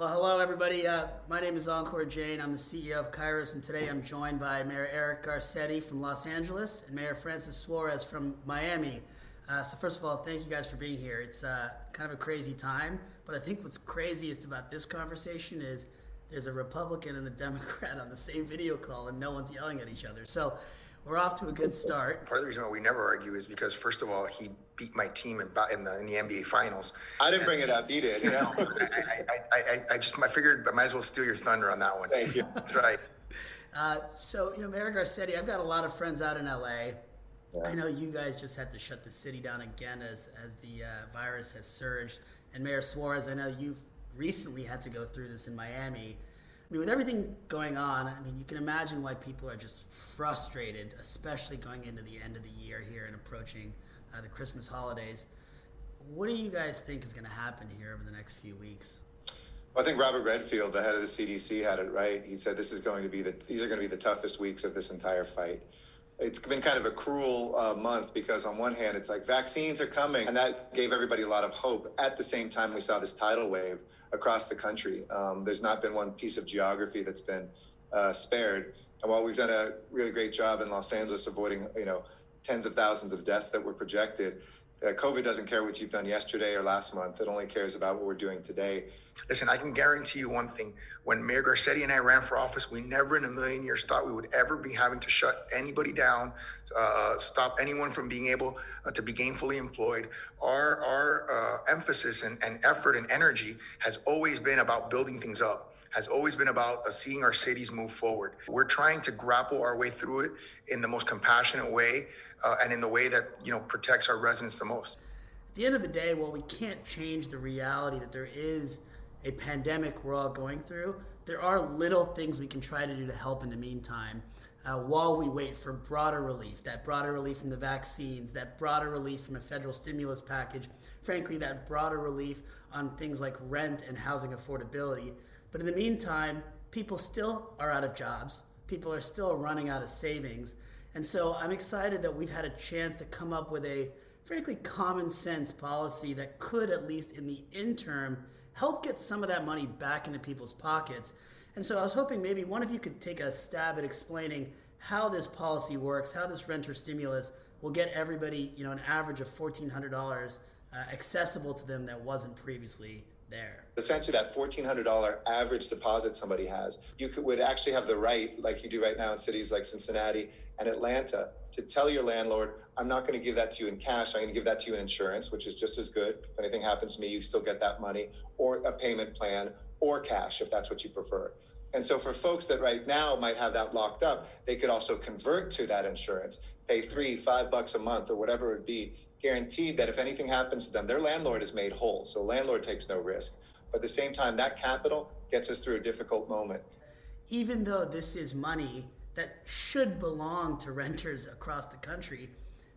Well, hello, everybody. My name is Ankur Jain. I'm the CEO of Kairos, and today I'm joined by Mayor Garcetti from Los Angeles and Mayor Suarez from Miami. So first of all, thank you guys for being here. It's kind of a crazy time, but I think what's craziest about this conversation is there's a Republican and a Democrat on the same video call, and no one's yelling at each other. So we're off to a good start. Part of the reason why we never argue is because, first of all, he beat my team in the NBA Finals. I didn't bring it up. He did. You know? I figured I might as well steal your thunder on that one. Thank you. That's right. So, Mayor Garcetti, I've got a lot of friends out in LA. Yeah. I know you guys just had to shut the city down again as the virus has surged. And Mayor Suarez, I know you've recently had to go through this in Miami. I mean, with everything going on, you can imagine why people are just frustrated, especially going into the end of the year here and approaching the Christmas holidays. What do you guys think is going to happen here over the next few weeks? Well, I think Robert Redfield, the head of the CDC, had it right. He said these are going to be the toughest weeks of this entire fight. It's been kind of a cruel month because on one hand, it's like vaccines are coming, and that gave everybody a lot of hope. At the same time, we saw this tidal wave across the country. There's not been one piece of geography that's been spared. And while we've done a really great job in Los Angeles avoiding, tens of thousands of deaths that were projected, COVID doesn't care what you've done yesterday or last month. It only cares about what we're doing today. Listen, I can guarantee you one thing. When Mayor Garcetti and I ran for office, we never in a million years thought we would ever be having to shut anybody down, stop anyone from being able to be gainfully employed. Our emphasis and effort and energy has always been about building things up, has always been about seeing our cities move forward. We're trying to grapple our way through it in the most compassionate way and in the way that, protects our residents the most. At the end of the day, while we can't change the reality that there is a pandemic we're all going through, there are little things we can try to do to help in the meantime while we wait for broader relief, that broader relief from the vaccines, that broader relief from a federal stimulus package, frankly, that broader relief on things like rent and housing affordability. But in the meantime, people still are out of jobs. People are still running out of savings. And so I'm excited that we've had a chance to come up with a, frankly, common sense policy that could, at least in the interim, help get some of that money back into people's pockets. And so I was hoping maybe one of you could take a stab at explaining how this policy works, how this renter stimulus will get everybody, an average of $1,400 accessible to them that wasn't previously there. Essentially, that $1,400 average deposit somebody has, would actually have the right, like you do right now in cities like Cincinnati and Atlanta, to tell your landlord, I'm not going to give that to you in cash. I'm going to give that to you in insurance, which is just as good. If anything happens to me, you still get that money, or a payment plan, or cash, if that's what you prefer. And so for folks that right now might have that locked up, they could also convert to that insurance, pay $3-5 a month or whatever it would be, guaranteed that if anything happens to them, their landlord is made whole. So landlord takes no risk. But at the same time, that capital gets us through a difficult moment. Even though this is money that should belong to renters across the country,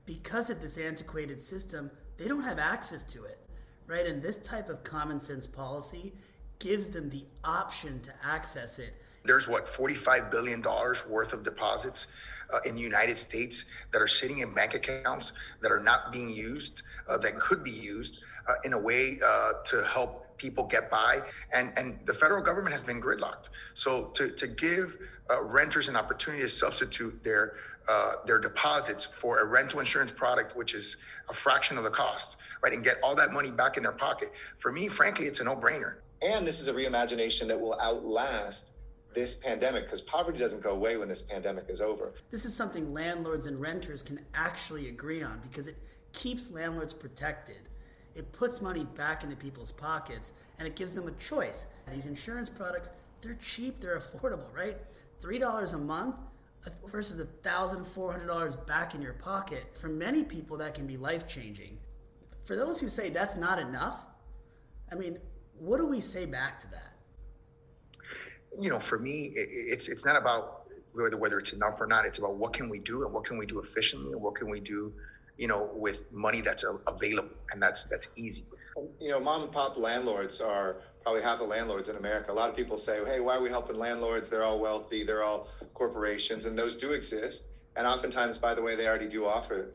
because of this antiquated system, they don't have access to it, right? And this type of common sense policy gives them the option to access it. There's $45 billion worth of deposits in the United States that are sitting in bank accounts that are not being used, that could be used in a way to help people get by. And the federal government has been gridlocked. So to give renters an opportunity to substitute their deposits for a rental insurance product, which is a fraction of the cost, right, and get all that money back in their pocket, for me, frankly, it's a no-brainer. And this is a reimagination that will outlast this pandemic, because poverty doesn't go away when this pandemic is over. This is something landlords and renters can actually agree on because it keeps landlords protected. It puts money back into people's pockets, and it gives them a choice. These insurance products, they're cheap, they're affordable, right? $3 a month versus $1,400 back in your pocket. For many people, that can be life-changing. For those who say that's not enough, what do we say back to that? For me, it's not about whether it's enough or not. It's about what can we do and what can we do efficiently and what can we do, with money that's available, and that's easy. Mom and pop landlords are probably half the landlords in America. A lot of people say, hey, why are we helping landlords? They're all wealthy. They're all corporations, and those do exist. And oftentimes, by the way, they already do offer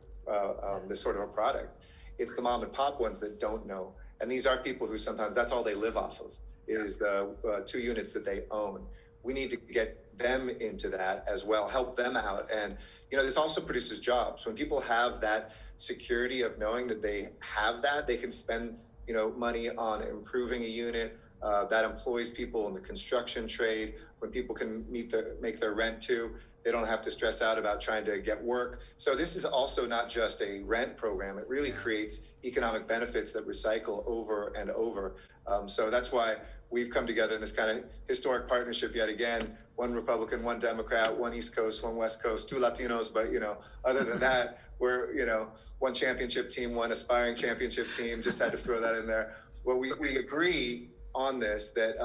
this sort of a product. It's the mom and pop ones that don't know. And these are people who sometimes that's all they live off of. is the 2 units that they own. We need to get them into that as well, help them out. And, this also produces jobs. When people have that security of knowing that they have that, they can spend, money on improving a unit. That employs people in the construction trade. When people can make their rent too, they don't have to stress out about trying to get work. So this is also not just a rent program. It really creates economic benefits that recycle over and over. So that's why we've come together in this kind of historic partnership yet again. One Republican, one Democrat, one East Coast, one West Coast, 2 Latinos. But, other than that, we're, one championship team, one aspiring championship team. Just had to throw that in there. Well, we agree on this, that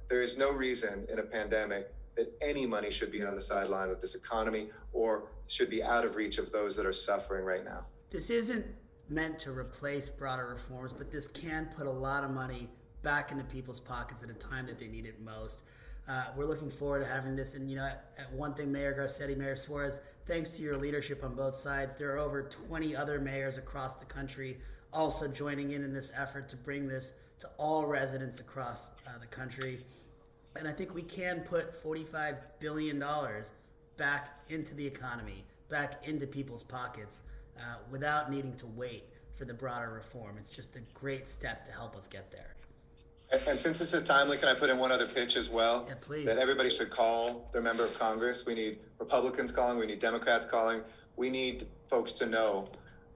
there is no reason in a pandemic that any money should be on the sideline of this economy or should be out of reach of those that are suffering right now. This isn't meant to replace broader reforms, but this can put a lot of money back into people's pockets at a time that they need it most. We're looking forward to having this. And, one thing, Mayor Garcetti, Mayor Suarez, thanks to your leadership on both sides, there are over 20 other mayors across the country also joining in this effort to bring this to all residents across the country. And I think we can put $45 billion back into the economy, back into people's pockets, without needing to wait for the broader reform. It's just a great step to help us get there. And since this is timely, can I put in one other pitch as well? Yeah, please. That everybody should call their member of Congress. We need Republicans calling. We need Democrats calling. We need folks to know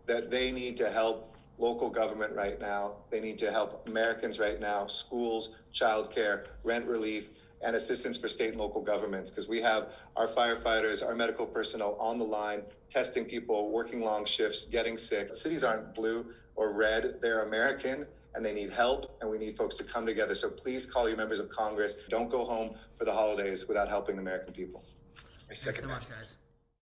that they need to help local government right now. They need to help Americans right now, schools, childcare, rent relief, and assistance for state and local governments, because we have our firefighters, our medical personnel on the line, testing people, working long shifts, getting sick. Cities aren't blue or red. They're American, and they need help, and we need folks to come together. So please call your members of Congress. Don't go home for the holidays without helping the American people. Thanks so much, guys.